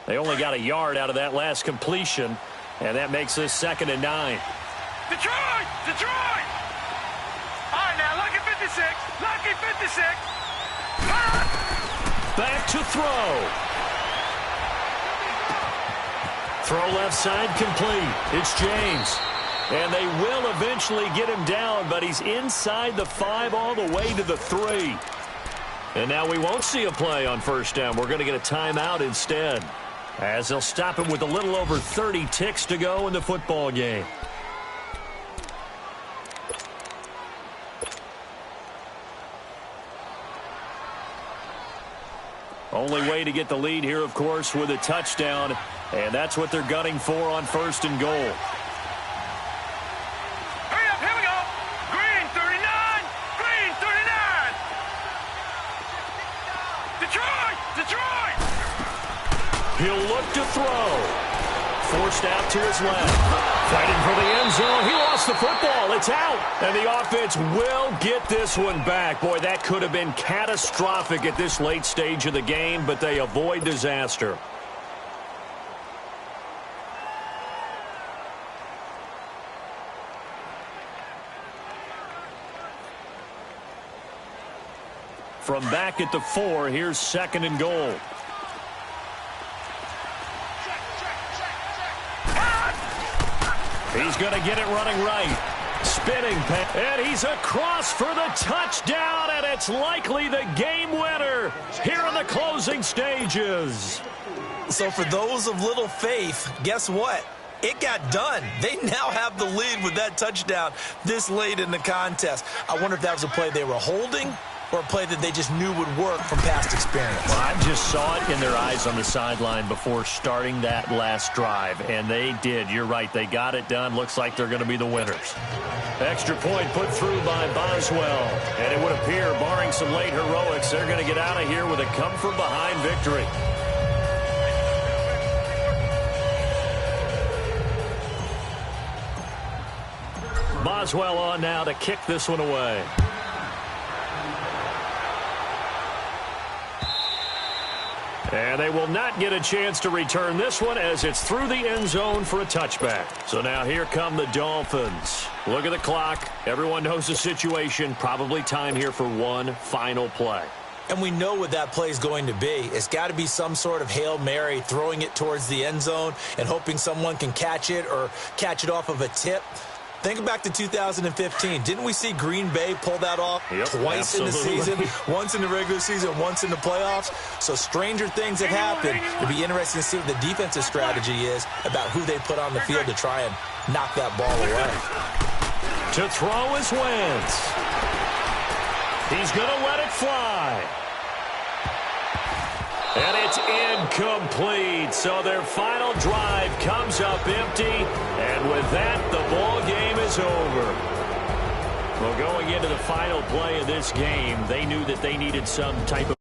Speaker 1: They only got a yard out of that last completion, and that makes this 2nd and 9.
Speaker 3: Detroit! Detroit! All right, now, lucky 56. Lucky 56.
Speaker 1: Back to throw. Throw left side complete. It's James. And they will eventually get him down, but he's inside the 5 all the way to the 3. And now we won't see a play on first down. We're going to get a timeout instead, as they'll stop him with a little over 30 ticks to go in the football game. Only way to get the lead here, of course, with a touchdown, and that's what they're gunning for on 1st and goal.
Speaker 3: Hurry up, here we go. Green 39, green 39. Detroit, Detroit.
Speaker 1: He'll look to throw. Forced out to his left. Fighting for the end zone. He lost the football. It's out. And the offense will get this one back. Boy, that could have been catastrophic at this late stage of the game, but they avoid disaster. From back at the 4, here's 2nd and goal. He's going to get it running right. Spinning pass. And he's across for the touchdown, and it's likely the game winner here in the closing stages.
Speaker 2: So for those of little faith, guess what? It got done. They now have the lead with that touchdown this late in the contest. I wonder if that was a play they were holding or a play that they just knew would work from past experience.
Speaker 1: Well, I just saw it in their eyes on the sideline before starting that last drive, and they did. You're right. They got it done. Looks like they're going to be the winners. Extra point put through by Boswell, and it would appear, barring some late heroics, they're going to get out of here with a come-from-behind victory. Boswell on now to kick this one away. And they will not get a chance to return this one as it's through the end zone for a touchback. So now here come the Dolphins. Look at the clock. Everyone knows the situation. Probably time here for one final play.
Speaker 2: And we know what that play is going to be. It's got to be some sort of Hail Mary, throwing it towards the end zone and hoping someone can catch it or catch it off of a tip. Think back to 2015. Didn't we see Green Bay pull that off twice in the season? Once in the regular season, once in the playoffs. So stranger things have happened. It'll be interesting to see what the defensive strategy is about who they put on the field to try and knock that ball away.
Speaker 1: To throw is Wentz. He's going to let it fly. And it's incomplete. So their final drive comes up empty. And with that, the ball game is over. Well, going into the final play of this game, they knew that they needed some type of